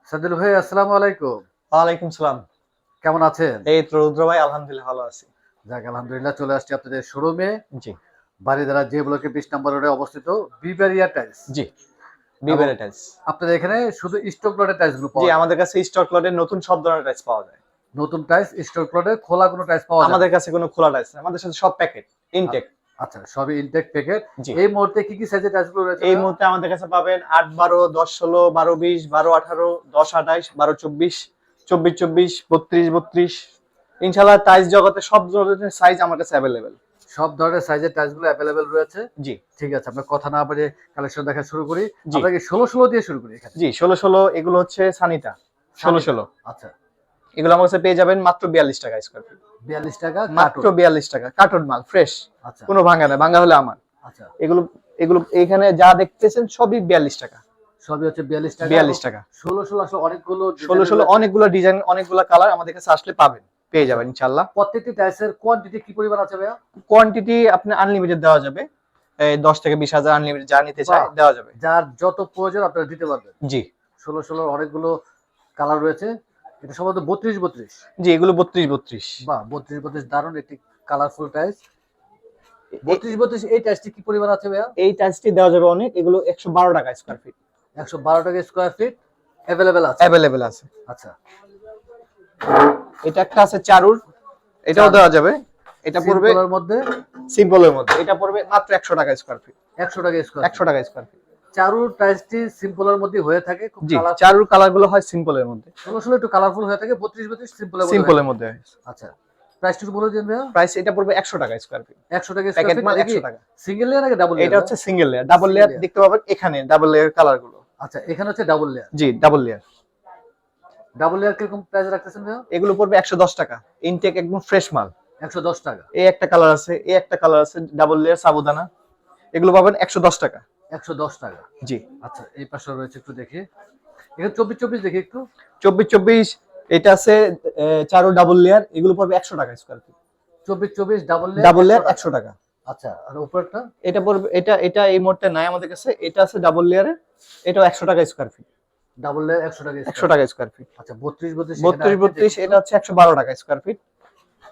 সাদ্দুল ভাই, আসসালামু আলাইকুম। ওয়ালাইকুম সালাম। কেমন আছেন? এই তো রুদ্র ভাই, আলহামদুলিল্লাহ ভালো আছি। যাক আলহামদুলিল্লাহ, চলে আসছি আপনাদের শোরুমে। জি, বারিধারা যে ব্লকে ২০ নম্বর রোডে অবস্থিত বিবারিয়া টাইলস। জি। এবং বিবের টাইলস। আপনাদের এখানে শুধু স্টক লটের টাইলসগুলো জি, পাওয়া যায়। আমাদের কাছে স্টক লটের নতুন সব ধরনের টাইলস পাওয়া যায়। নতুন টাইলস স্টক লটে, খোলা কোনো টাইলস পাওয়া যায় না। আমাদের কাছে কোনো খোলা টাইলস না। আমাদের সাথে সব প্যাকেট, আ- ইনটেক। আচ্ছা, সবই ইনটেক প্যাকেট। জি। এই মুহূর্তে কি কি সাইজের টাইলসগুলো রয়েছে এই ভাইয়া? মুহূর্তে আমাদের কাছে পাবেন ৮, ১২, ১০, ১৬, ১২, ২০, ১২, ১৮, ১০, ২৮, ১২, ২৪, ২৪, ২৪, ৩২, ৩২। ইনশাআল্লাহ টাইলস জগতে সব ধরনের সাইজ আমার কাছে অ্যাভেলেবেল। সব ধরনের সাইজের টাইলসগুলো অ্যাভেলেবেল রয়েছে। জি, ঠিক আছে, আমরা কথা না বাড়িয়ে কালেকশন দেখা শুরু করি। জি, আমরা কি ১৬ দিয়ে শুরু করি এখানে? জি। ১৬, ১৬ এগুলো হচ্ছে সানিটা। ১৬, ১৬ আচ্ছা, এগুলো আমার কাছে পেয়ে যাবেন মাত্র ৪২ টাকা স্কয়ার ফিট। ৪২ টাকা মাত্র কার্টুন। ৪২ টাকা কার্টন মাল ফ্রেশ। আচ্ছা, কোনো ভাঙা না, ভাঙা হলে আমার। আচ্ছা। এগুলো এগুলো এখানে যা দেখতেছেন সবই ৪২ টাকা। সবই হচ্ছে ৪২ টাকা। ৪২ টাকা। ১৬ আসলে অনেকগুলো ১৬, ১৬ অনেকগুলো ডিজাইন, অনেকগুলো কালার আমাদের কাছে আসলে পাবেন, পেয়ে যাবেন ইনশাআল্লাহ। প্রত্যেকটি টাইলসের কোয়ান্টিটি কি পরিমাণ আছে ভাইয়া? কোয়ান্টিটি আপনি আনলিমিটেড দেওয়া যাবে। এই ১০ থেকে ২০ হাজার আনলিমিটেড যা নিতে চায় বাহ! দেওয়া যাবে। যার যত প্রয়োজন আপনারা দিতে পারবেন। জি, ১৬ অনেকগুলো কালার রয়েছে। এটা সম্ভবত ৩২। জি এগুলো ৩২। বাহ! ৩২ দারুণ একটি কালারফুল টাইলস। এ ৩২ এই টাইলসটি কি পরিমাণ আছে ভাইয়া? এই টাইলসটি দেওয়া যাবে অনেক। এগুলো ১১২ টাকা স্কয়ার ফিট। ১১২ টাকা স্কয়ার ফিট এভেলেবেল আছে। अवेलेबल আছে। আচ্ছা। এটা একটা আছে চারুর, এটাও চারু। দেওয়া যাবে। এটা পড়বে সিম্পলের মধ্যে সিম্পলের মধ্যে। এটা পড়বে মাত্র ১০০ টাকা স্কয়ার ফিট। ১০০ টাকা স্কয়ার ১০০ ফিট। টাকা স্কয়ার ফিট। চারুর টাইলসটি সিম্পলের মধ্যে হয়ে থাকে, খুব জি, কালারফুল। চারুর কালার গুলো হয় সিম্পলের মধ্যে। ১৬ একটু কালারফুল হয়ে থাকে, ৩২ সিম্পলের মধ্যে হয়ে সিম্পলের থাকে। মধ্যে। আচ্ছা। প্রাইসটা একটু বলে দিন ভাইয়া। প্রাইস এটা পড়বে ১০০ টাকা স্কয়ার ফিট। ১০০ টাকা স্কয়ার প্যাকেট ফিট। মাল এটা কি ১০০ টাকা। সিঙ্গেল লেয়ার নাকি ডাবল লেয়ার এটা ভাইয়া? হচ্ছে single layer. Double single layer layer. দেখতে পাবেন এখানে ডাবল লেয়ার কালার গুলো। আচ্ছা, এখানে হচ্ছে ডাবল লেয়ার। জি, ডাবল লেয়ার। ডাবল লেয়ার কিরকম প্রাইস রাখতেছেন ভাইয়া? এগুলো পড়বে ১১০ টাকা। ইনটেক একদম ফ্রেশ মাল। ১১০ টাকা। এই একটা কালার আছে, এই একটা কালার আছে ডাবল লেয়ার সাবুদানা। এগুলো পাবেন ১১০ টাকা। ১১০ টাকা। জি। আচ্ছা, এই পাশে রয়েছে, একটু দেখি। এখানে ২৪ দেখি একটু। ২৪, ২৪ এটা আছে চারু ডাবল লেয়ার, এগুলো পড়বে ১০০ টাকা square feet. ২৪ double layer double layer ১০০ ১০০ টাকা। আচ্ছা, আর উপরেরটা? এটা পড়বে এটা এটা এই মুহূর্তে নাই আমাদের কাছে। এটা আছে ডাবল লেয়ারের, এটাও ১০০ টাকা স্কয়ার ফিট। ডাবল লেয়ার ১০০ টাকা ১০০ স্কয়ার টাকা ফিট। Square feet. আচ্ছা, ৩২ এখানে ৩২, আছে ৩২ দেখি এটা একটু। হচ্ছে ১১২ টাকা স্কয়ার ফিট।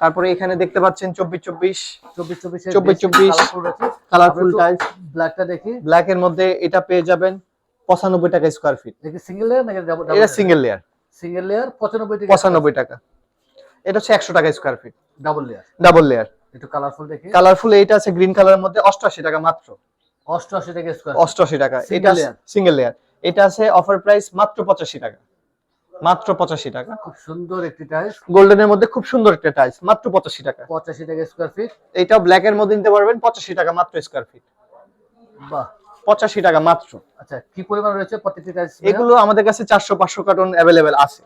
তারপরে এখানে দেখতে পাচ্ছেন ২৪, ২৪ ২৪ এর ২৪, বেশ কিছু ২৪ কালারফুল রয়েছে। আমরা কালারফুল একটু টাইলস। ব্ল্যাকটা দেখি। ব্ল্যাক এর মধ্যে এটা পেয়ে যাবেন ৯৫ টাকা স্কয়ার ফিট। দেখি সিঙ্গেল লেয়ার নাকি ডাবল এটা layer? Single layer. Single layer ৯৫ টাকা। ৯৫ টাকা। এটা হচ্ছে ১০০ টাকা square feet. Double layer. Double layer. একটু কালারফুল দেখি। কালারফুল এইটা আছে গ্রিন কালারের মধ্যে ৮৮ টাকা মাত্র। ৮৮ টাকা স্কয়ার ফিট। ৮৮ টাকা। এটা সিঙ্গেল লেয়ার। Single layer. এটা আছে অফার প্রাইস মাত্র ৮৫ টাকা। মাত্র ৮৫ টাকা। খুব সুন্দর একটি টাইলস। গোল্ডেনের মধ্যে খুব সুন্দর একটা টাইলস মাত্র ৮৫ টাকা। ৮৫ টাকা স্কয়ার ফিট। এইটাও ব্ল্যাক এর মধ্যে নিতে পারবেন ৮৫ টাকা মাত্র স্কয়ার ফিট। বাহ! ৮৫ টাকা মাত্র। আচ্ছা, কি পরিমাণ রয়েছে প্রত্যেকটি টাইলস? এগুলো আমাদের কাছে ৪০০, ৫০০ কার্টন अवेलेबल আছে।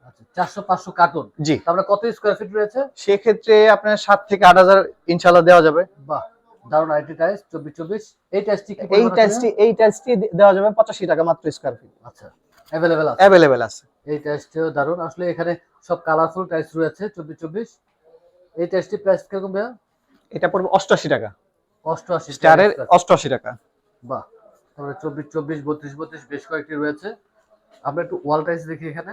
আচ্ছা, ৪০০-৫০০ কার্টন। জি। তারপরে কত স্কয়ার ফিট রয়েছে? সেক্ষেত্রে আপনার ৭ থেকে ৮০০০ ইনশাআল্লাহ দেওয়া যাবে। বাহ! দারুণ আইটি টাইলস ২৪। এই টাইলসটি কি এই পরিমাণ আছে? টাইলসটি দেওয়া যাবে ৮৫ টাকা মাত্র স্কয়ার ফিট। আচ্ছা, अवेलेबल আছে। अवेलेबल আছে। এই টাইলসটিও দারুণ। আসলে এখানে সব কালারফুল টাইলস রয়েছে ২৪। এই টাইলসটি প্রাইস কিরকম ভাইয়া? এটা পড়বে ৮৮ টাকা। ৮৮ স্টারের টাকা। ৮৮ টাকা। বাহ! তারপরে ২৪, ৩২ বেশ কয়েকটি রয়েছে। আমরা একটু ওয়াল টাইলস দেখি এখানে।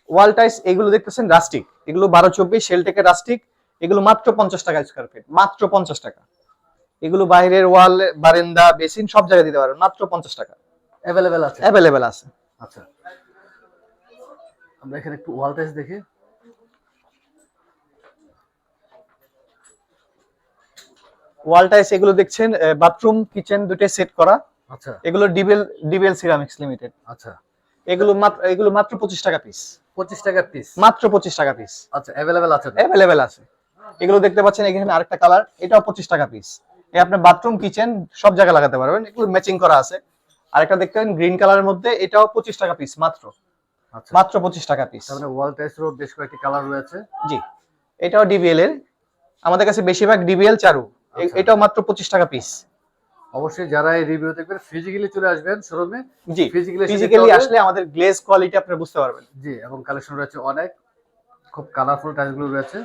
ওয়াল টাইলস এগুলো দেখতেছেন রাস্টিক। এগুলো ১২, ২৪ শেলটেকের রাস্টিক। এগুলো মাত্র ৫০ টাকা স্কয়ার ফিট। মাত্র ৫০ টাকা। এগুলো বাইরের ওয়াল, বারান্দা, বেসিন সব জায়গায় দিতে পারবেন মাত্র ৫০ টাকা। अवेलेबल আছে। अवेलेबल আছে। আচ্ছা, আমরা এখানে একটু ওয়াল টাইলস দেখি। ওয়াল টাইলস এগুলো দেখছেন বাথরুম কিচেন দুটোই সেট করা। আচ্ছা, এগুলো ডিবেল সিরামিক্স লিমিটেড। আচ্ছা। এগুলো মাত্র ২৫ টাকা পিস। ২৫ টাকা পিস। মাত্র ২৫ টাকা পিস। আচ্ছা, अवेलेबल আছে তো? अवेलेबल আছে। এগুলো দেখতে পাচ্ছেন এখানে আরেকটা কালার, এটাও ২৫ টাকা পিস। এই আপনি বাথরুম কিচেন সব জায়গায় লাগাতে পারবেন। এগুলো ম্যাচিং করা আছে। আরেকটা দেখতেন গ্রিন কালারের মধ্যে, এটাও ২৫ টাকা পিস মাত্র। আচ্ছা, মাত্র ২৫ টাকা পিস। তার মানে ওয়াল টাইলসেরও বেশ কয়েকটি কালার রয়েছে। জি। এটাও ডিবিএল এর। আমাদের কাছে বেশিরভাগ ডিবিএল চারু। আচ্ছা। এটাও মাত্র ২৫ টাকা পিস। অবশ্যই যারা এই রিভিউ দেখবেন ফিজিক্যালি চলে আসবেন শোরুমে। জি। ফিজিক্যালি ফিজিক্যালি আসলে আমাদের গ্লেজ কোয়ালিটি আপনি বুঝতে পারবেন। জি, এবং কালেকশন রয়েছে অনেক। খুব কালারফুল টাইলসগুলো রয়েছে।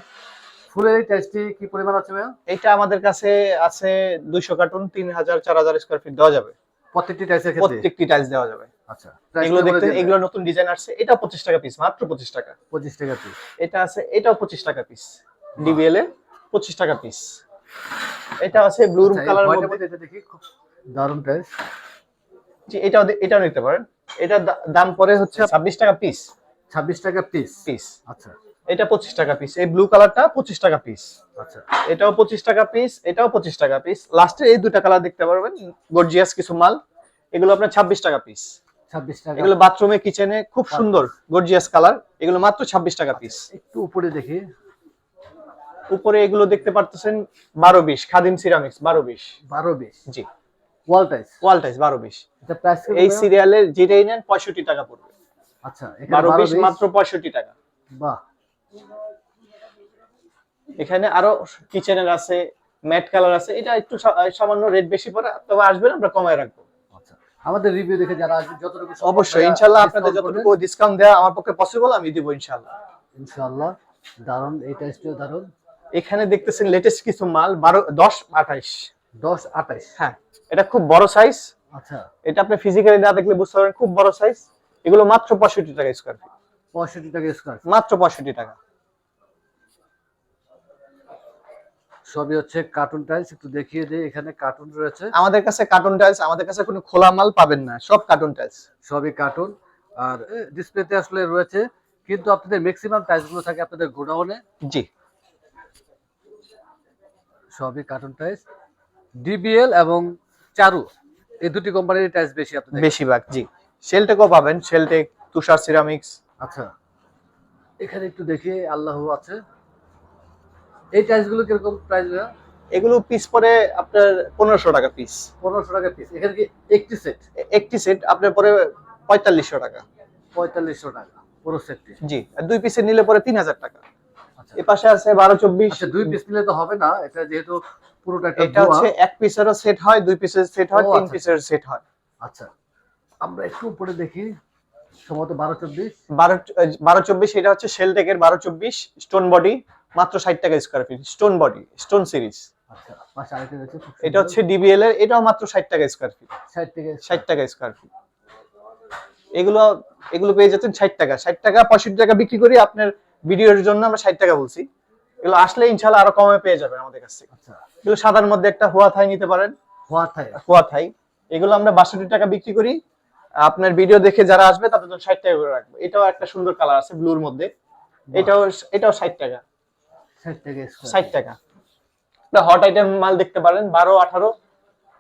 ফুলের এই টাইলসটি কি পরিমাণ আছে ভাইয়া? এটা আমাদের কাছে আছে ২০০ কার্টন ৩০০০, ৪০০০ স্কয়ার ফিট দেওয়া যাবে। প্রত্যেকটি টাইলসের ক্ষেত্রে? প্রত্যেকটি টাইলস দেওয়া যাবে। আচ্ছা, এগুলো দেখতে, এগুলো নতুন ডিজাইন আসছে, এটা 25 টাকা পিস, মাত্র 25 টাকা। 25 টাকা পিস। এটা আছে, এটাও 25 টাকা পিস, ডিবিএল এর 25 টাকা পিস। এটা আছে ব্লু কালারের মধ্যে, এটা দেখি খুব দারুণ প্রাইস। জি, এটাও নিতে পারেন। এটা দাম পড়ে হচ্ছে 26 টাকা পিস। 26 টাকা পিস। আচ্ছা, এটা 25 টাকা পিস। এই ব্লু কালারটা 25 টাকা পিস। আচ্ছা, এটাও 25 টাকা পিস, এটাও 25 টাকা পিস। লাস্টে এই দুটো কালার দেখতে পারবেন, গর্জিয়াস কিছু মাল। এগুলো আপনার 26 টাকা পিস। 26 টাকা। এগুলো বাথরুমে, কিচেনে খুব সুন্দর গর্জিয়াস কালার। এগুলো মাত্র 26 টাকা পিস। একটু উপরে দেখি, উপরে এগুলো দেখতে পারতেছেন 12-20 খাদিম সিরামিক্স, 12-20। 12-20 জি, ওয়াল টাইস। 12-20। এটা প্রাইস এই সিরিয়ালের যেটাই নেন 65 টাকা পড়বে। আচ্ছা, এখানে 12-20 মাত্র 65 টাকা। বাহ। এখানে আরো কিচেনের আছে, ম্যাট কালার আছে। এটা একটু সামান্য রেট বেশি পড়ে, তবে আসবেন আমরা কমায় রাখবো। আচ্ছা, আমাদের রিভিউ দেখে যারা আসবে যতটুকু অবশ্যই ইনশাআল্লাহ আপনাদের যতটুকু ডিসকাউন্ট দেওয়া আমার পক্ষে পসিবল আমি দিব ইনশাআল্লাহ। ইনশাআল্লাহ। দারুন, এই টেস্টও দারুন। এখানে দেখতেছেন লেটেস্ট কিছু মাল 10-28। 10-28। হ্যাঁ, এটা খুব বড় সাইজ। আচ্ছা, এটা আপনি ফিজিক্যালি না দেখলে বুঝতে পারবেন, খুব বড় সাইজ। এগুলো মাত্র 65 টাকা স্কয়ার ফিট। 65 টাকা স্কয়ার ফিট। মাত্র 65 টাকা। সবই হচ্ছে কার্টুন টাইলস। একটু দেখিয়ে দেই, এখানে কার্টুন রয়েছে। আমাদের কাছে কার্টুন টাইলস, আমাদের কাছে কোনো খোলা মাল পাবেন না, সব কার্টুন টাইলস। সবই কার্টুন। আর ডিসপ্লেতে আসলে রয়েছে, কিন্তু আপনাদের ম্যাক্সিমাম টাইলস গুলো থাকে আপনাদের গোডাউনে। জি, সবই কার্টুন টাইলস। ডিবিএল এবং চারু, এই দুটি কোম্পানির টাইলস বেশি আপনাদের বেশিরভাগ। জি, শেলটেকও পাবেন, শেলটেক, তুষার সিরামিক্স। আচ্ছা, এখানে একটু দেখি আল্লাহু আছে। এই টাইলস গুলো কিরকম প্রাইস? এগুলো পিস পরে আপনার 1500 টাকা পিস। 1500 টাকা পিস। এখানে কি একটি সেট? একটি সেট আপনার পরে 4500 টাকা। 4500 টাকা পুরো সেটটি। জি, আর দুই পিসের নিলে পরে 3000 টাকা। আচ্ছা, এই পাশে আছে 12-24। আচ্ছা, দুই পিস নিলে তো হবে না, এটা যেহেতু পুরোটা একটা এটা হচ্ছে এক পিসেরও সেট হয়, দুই পিসের সেট হয়, তিন পিসের সেট হয়। আচ্ছা, আমরা একটু উপরে দেখি, সম্ভবত 12-24। 12-24 এটা হচ্ছে শেলটেকের 12-24 স্টোন বডি, মাত্র 60 টাকা square feet. Stone body, stone series. আচ্ছা, পাশে আরেকটা রয়েছে, এটা হচ্ছে ডিবিএল এর, এটাও মাত্র 60 টাকা স্কয়ার ফিট। 60 টাকা স্কয়ার ফিট। এগুলো এগুলো পেয়ে যাচ্ছেন 60 টাকা। 60 টাকা 65 টাকা বিক্রি করি, আপনার ভিডিওর জন্য আমরা 60 টাকা বলছি। এগুলো আসলে ইনশাআল্লাহ আরো কমে পেয়ে যাবেন আমাদের কাছ থেকে। আচ্ছা, এগুলো সাদার মধ্যে একটা হোয়া থাই নিতে পারেন। হোয়া থাই এগুলো আমরা 62 টাকা বিক্রি করি। আপনার ভিডিও দেখে যারা আসবে তাদের জন্য 60 টাকা করে রাখবো। এটাও একটা সুন্দর কালার আছে ব্লুর মধ্যে। এটাও 60 টাকা। 60 টাকা। হট আইটেম মাল দেখতে পারেন 12-18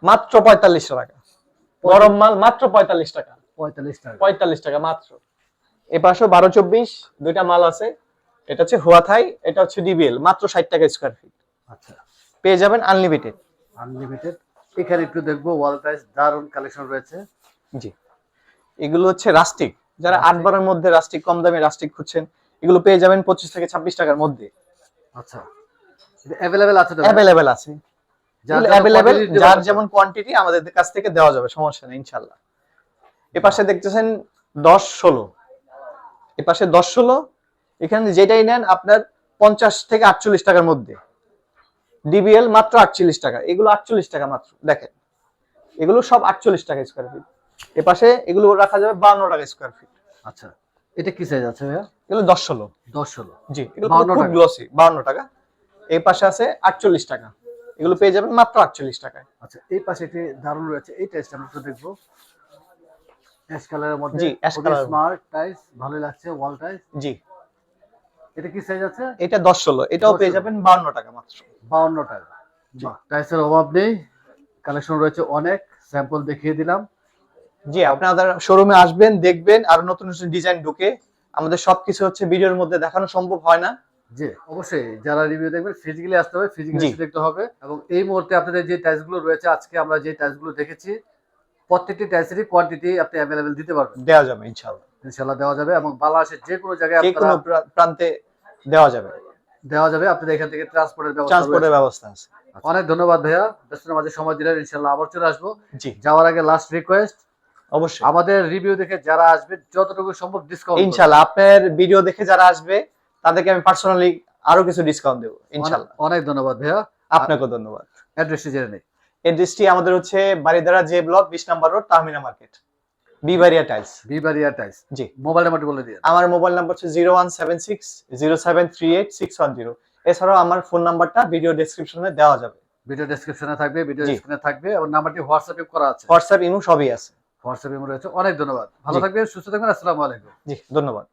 মাত্র 4500 টাকা। গরম মাল মাত্র 45 টাকা। 45 টাকা মাত্র। এপাশে 12-24 দুইটা মাল আছে। এটা হচ্ছে হোয়া থাই, এটা হচ্ছে ডিবিএল, মাত্র 60 টাকা স্কয়ার ফিট। আচ্ছা, পেয়ে যাবেন আনলিমিটেড। এখানে একটু দেখবো, ওয়াল টাইলস দারুন কালেকশন রয়েছে। জি, এগুলো হচ্ছে রাস্টিক। যারা 8 বারের মধ্যে রাস্টিক, কম দামে রাস্টিক খুঁজছেন, এগুলো পেয়ে যাবেন 25 থেকে 26 টাকার মধ্যে। আচ্ছা, এটা अवेलेबल আছে তো? अवेलेबल আছে। যার যেমন কোয়ান্টিটি আমাদের কাছ থেকে দেওয়া যাবে, সমস্যা নেই ইনশাআল্লাহ। এপাশে দেখতেছেন 10-16, এপাশে 10-16। এখানে যেটাই নেন আপনার 50 থেকে 48 টাকার মধ্যে। ডিবিএল মাত্র 48 টাকা। এগুলো 48 টাকা মাত্র। দেখেন, এগুলো সব 48 টাকা স্কয়ার ফিট। এপাশে এগুলো রাখা যাবে 52 টাকা স্কয়ার ফিট। আচ্ছা, এটা কি সাইজ আছে ভাইয়া? এগুলো 10-16। 10-16। জি, এগুলো খুব গ্লসি, 52 টাকা। এই পাশে আছে 48 টাকা। এগুলো পেয়ে যাবেন মাত্র 48 টাকায়। আচ্ছা, এই পাশে একটি দারুণ রয়েছে, এই টাইলসটা আমরা একটু দেখবো। অ্যাশ কালারের মধ্যে। জি, অ্যাশ কালার, স্মার্ট টাইলস, ভালোই লাগছে ওয়াল টাইলস। জি, এটা কি সাইজ আছে? এটা 10-16, এটাও পেয়ে যাবেন 52 টাকা মাত্র। 52 টাকা। বাহ, টাইলসের অভাব নেই, কালেকশন রয়েছে অনেক, স্যাম্পল দেখিয়ে দিলাম। জি, আপনারা শোরুমে আসবেন, দেখবেন, আর নতুন নতুন ডিজাইন ঢুকে। আমাদের সবকিছু হচ্ছে ভিডিওর মধ্যে দেখানো সম্ভব হয় না। জি, অবশ্যই যারা রিভিউ দেখবেন ফিজিক্যালি আসতে হবে, ফিজিক্যালি দেখতে হবে। এবং এই মুহূর্তে আপনাদের যে টাইলস গুলো রয়েছে, আজকে আমরা যে টাইলস গুলো দেখেছি, প্রত্যেকটি টাইলসেরই কোয়ান্টিটি আপনি अवेलेबल দিতে পারবেন। দেওয়া যাবে ইনশাআল্লাহ। ইনশাআল্লাহ দেওয়া যাবে, এবং বাংলাদেশের যে কোনো জায়গায় যে কোনো প্রান্তে দেওয়া যাবে। আপনাদের এখান থেকে ট্রান্সপোর্টের ব্যবস্থা আছে। অনেক ধন্যবাদ ভাইয়া, ব্যস্ততার মাঝে সময় দিলেন। ইনশাআল্লাহ আবার চলে আসবো। জি, যাওয়ার আগে লাস্ট রিকোয়েস্ট, অবশ্যই আমাদের রিভিউ দেখে যারা আসবে যতটুকু সম্ভব ডিসকাউন্ট ইনশাআল্লাহ। আপনার ভিডিও দেখে যারা আসবে তাদেরকে আমি পার্সোনালি আরো কিছু ডিসকাউন্ট দেব ইনশাআল্লাহ। অনেক ধন্যবাদ ভাইয়া, আপনাকেও ধন্যবাদ। অ্যাড্রেসটি জেনে নেই। অ্যাড্রেসটি আমাদের হচ্ছে বারিধারা জে ব্লক 20 নম্বর রোড, তাহমিনা মার্কেট। বিবারিয়া টাইলস। বিবারিয়া টাইলস। জি। মোবাইল নাম্বারটি বলে দিন। আমার মোবাইল নাম্বার হচ্ছে 01760738610। এছাড়াও আমার ফোন নাম্বারটা ভিডিও ডেসক্রিপশনে দেওয়া যাবে। ভিডিও ডেসক্রিপশনে থাকবে, ভিডিও জি। স্ক্রিনে থাকবে এবং নাম্বারটি হোয়াটসঅ্যাপে করা আছে। হোয়াটসঅ্যাপ, ইমো সবই আছে। হোয়াটসঅ্যাপ ইমো রয়েছে। অনেক ধন্যবাদ। ভালো জি। থাকবেন, সুস্থ থাকবেন। আসসালামু আলাইকুম। জি, ধন্যবাদ।